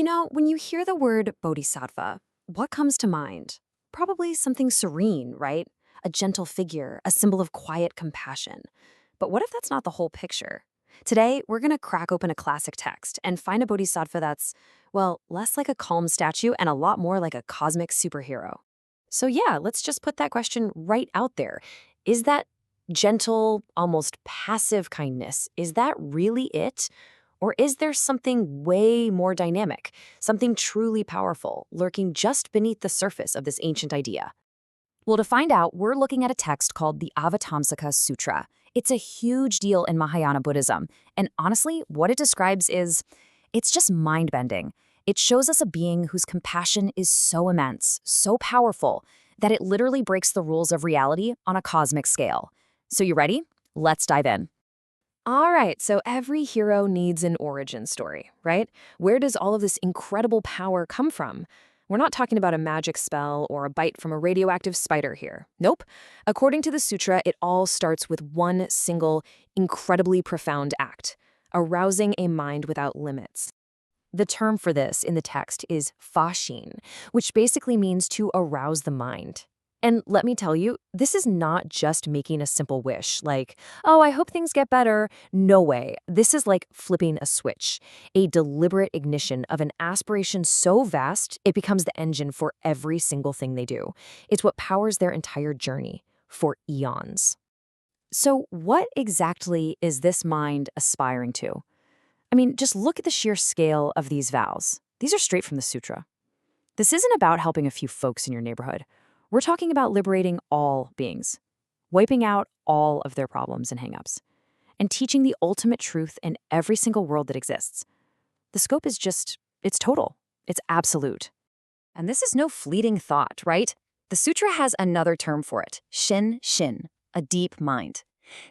When you hear the word bodhisattva, what comes to mind? Probably something serene, right? A gentle figure, a symbol of quiet compassion. But what if that's not the whole picture? Today, we're going to crack open a classic text and find a bodhisattva that's, well, less like a calm statue and a lot more like a cosmic superhero. So, yeah, let's just put that question right out there. Is that gentle, almost passive kindness, is that really it? Or is there something way more dynamic, something truly powerful, lurking just beneath the surface of this ancient idea? Well, to find out, we're looking at a text called the Avatamsaka Sutra. It's a huge deal in Mahayana Buddhism, and honestly, what it describes is, it's just mind-bending. It shows us a being whose compassion is so immense, so powerful, that it literally breaks the rules of reality on a cosmic scale. So you ready? Let's dive in. All right, so every hero needs an origin story, right? Where does all of this incredible power come from? We're not talking about a magic spell or a bite from a radioactive spider here. Nope. According to the sutra, it all starts with one single, incredibly profound act, arousing a mind without limits. The term for this in the text is fashin, which basically means to arouse the mind. And let me tell you, this is not just making a simple wish, like, oh, I hope things get better. No way. This is like flipping a switch, a deliberate ignition of an aspiration so vast, it becomes the engine for every single thing they do. It's what powers their entire journey for eons. So what exactly is this mind aspiring to? I mean, just look at the sheer scale of these vows. These are straight from the sutra. This isn't about helping a few folks in your neighborhood. We're talking about liberating all beings, wiping out all of their problems and hangups, and teaching the ultimate truth in every single world that exists. The scope is just, it's total, it's absolute. And this is no fleeting thought, right? The sutra has another term for it, shin, a deep mind.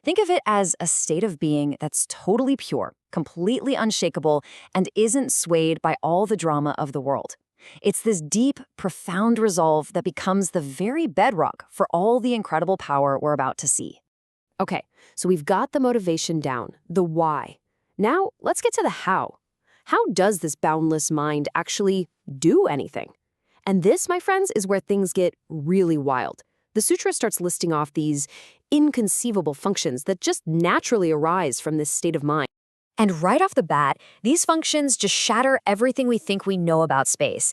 Think of it as a state of being that's totally pure, completely unshakable, and isn't swayed by all the drama of the world. It's this deep, profound resolve that becomes the very bedrock for all the incredible power we're about to see. Okay, so we've got the motivation down, the why. Now, let's get to the how. How does this boundless mind actually do anything? And this, my friends, is where things get really wild. The sutra starts listing off these inconceivable functions that just naturally arise from this state of mind. And right off the bat, these functions just shatter everything we think we know about space.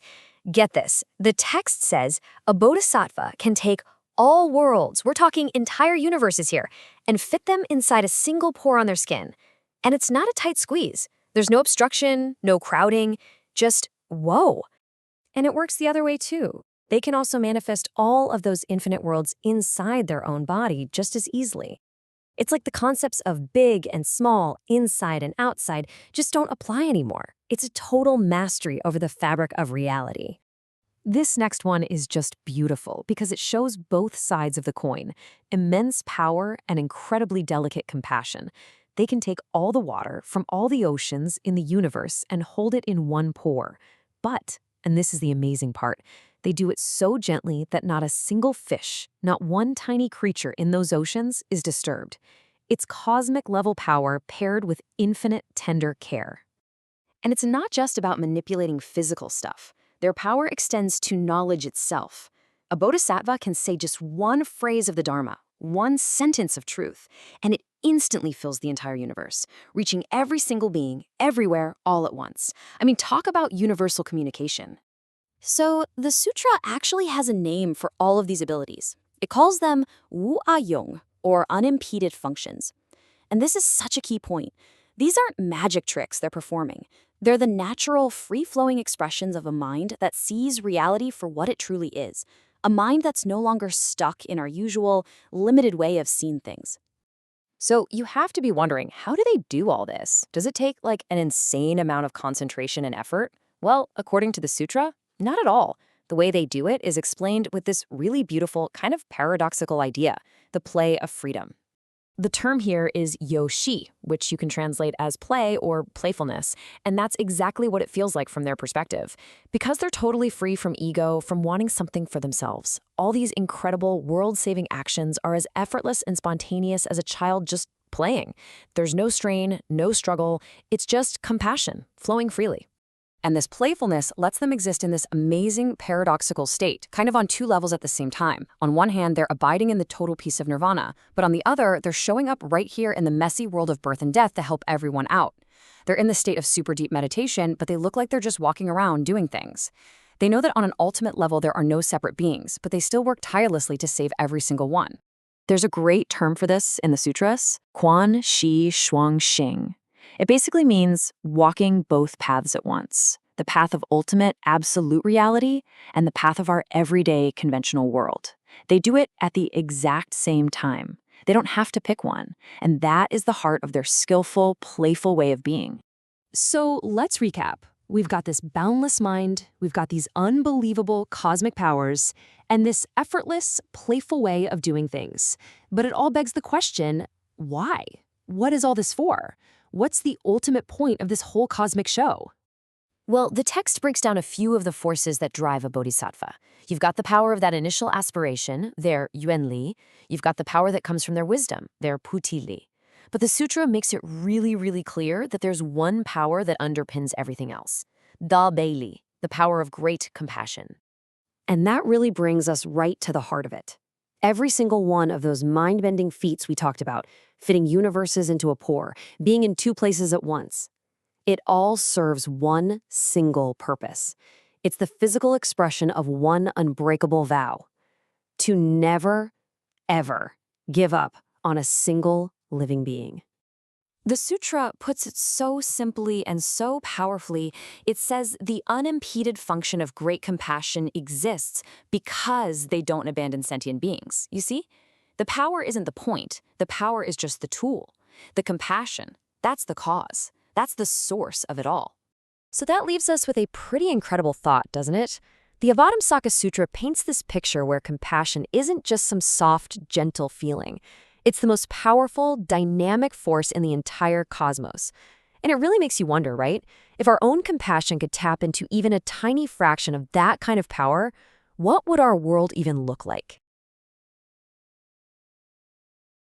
Get this, the text says a bodhisattva can take all worlds, we're talking entire universes here, and fit them inside a single pore on their skin. And it's not a tight squeeze. There's no obstruction, no crowding, just whoa. And it works the other way too. They can also manifest all of those infinite worlds inside their own body just as easily. It's like the concepts of big and small, inside and outside, just don't apply anymore. It's a total mastery over the fabric of reality. This next one is just beautiful because it shows both sides of the coin, immense power and incredibly delicate compassion. They can take all the water from all the oceans in the universe and hold it in one pore. But, and this is the amazing part, they do it so gently that not a single fish, not one tiny creature in those oceans is disturbed. It's cosmic-level power paired with infinite, tender care. And it's not just about manipulating physical stuff. Their power extends to knowledge itself. A bodhisattva can say just one phrase of the Dharma, one sentence of truth, and it instantly fills the entire universe, reaching every single being, everywhere, all at once. I mean, talk about universal communication. So the sutra actually has a name for all of these abilities. It calls them wu-a-yong, or unimpeded functions. And this is such a key point. These aren't magic tricks they're performing. They're the natural, free-flowing expressions of a mind that sees reality for what it truly is. A mind that's no longer stuck in our usual, limited way of seeing things. So you have to be wondering, how do they do all this? Does it take like an insane amount of concentration and effort? Well, according to the sutra, not at all. The way they do it is explained with this really beautiful, kind of paradoxical idea, the play of freedom. The term here is yoshi, which you can translate as play or playfulness, and that's exactly what it feels like from their perspective. Because they're totally free from ego, from wanting something for themselves, all these incredible world-saving actions are as effortless and spontaneous as a child just playing. There's no strain, no struggle, it's just compassion, flowing freely. And this playfulness lets them exist in this amazing paradoxical state, kind of on two levels at the same time. On one hand, they're abiding in the total peace of nirvana, but on the other, they're showing up right here in the messy world of birth and death to help everyone out. They're in the state of super deep meditation, but they look like they're just walking around doing things. They know that on an ultimate level, there are no separate beings, but they still work tirelessly to save every single one. There's a great term for this in the sutras, Quan Shi Shuang Xing. It basically means walking both paths at once, the path of ultimate absolute reality and the path of our everyday conventional world. They do it at the exact same time. They don't have to pick one, and that is the heart of their skillful, playful way of being. So let's recap. We've got this boundless mind, we've got these unbelievable cosmic powers, and this effortless, playful way of doing things. But it all begs the question, why? What is all this for? What's the ultimate point of this whole cosmic show? Well, the text breaks down a few of the forces that drive a bodhisattva. You've got the power of that initial aspiration, their yuanli. You've got the power that comes from their wisdom, their putili. But the sutra makes it really, really clear that there's one power that underpins everything else. Da Beili, the power of great compassion. And that really brings us right to the heart of it. Every single one of those mind-bending feats we talked about, fitting universes into a pore, being in two places at once, it all serves one single purpose. It's the physical expression of one unbreakable vow: to never, ever give up on a single living being. The sutra puts it so simply and so powerfully. It says the unimpeded function of great compassion exists because they don't abandon sentient beings. You see? The power isn't the point. The power is just the tool. The compassion, that's the cause. That's the source of it all. So that leaves us with a pretty incredible thought, doesn't it? The Avatamsaka Sutra paints this picture where compassion isn't just some soft, gentle feeling. It's the most powerful, dynamic force in the entire cosmos. And it really makes you wonder, right? If our own compassion could tap into even a tiny fraction of that kind of power, what would our world even look like?